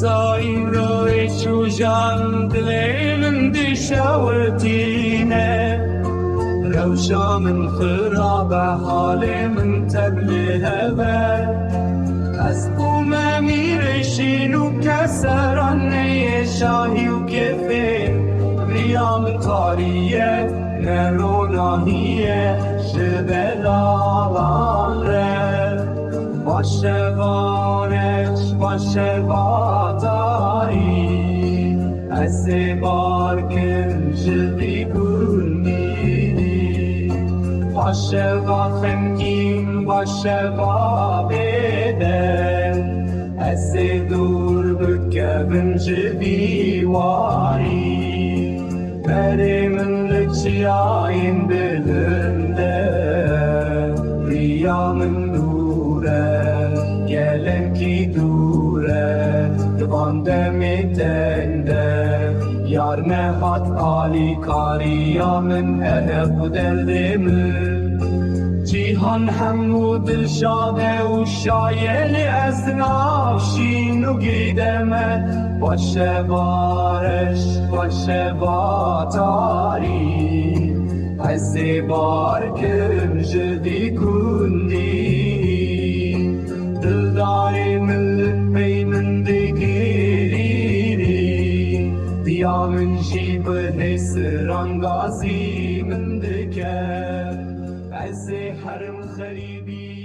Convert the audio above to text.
صاير شجان دليل دشاوتينا روشا من خرابة حالي من تبلهبة أسبو ما ميرشين وكسران يشاهي وكفين ريام طارية نرونا هي شبلالانره باشه بارش باشه باداری از بار کن جدی بونی باشه با خمگین باشه با بدن از دور بکبن جدی واری بری من لچیاین بلنده ریا من gelen ki dure Divandem etende Yar nehat ali kariyamen Ene bu derdimi Cihan hemmu dilşade u şayeli ez nafşin u gideme Başı bareş başı batari Ezi barkim jidi kundi Dildari millet beynindeki Diyamın şibi nesran gazi mindike Ezi harim kharibi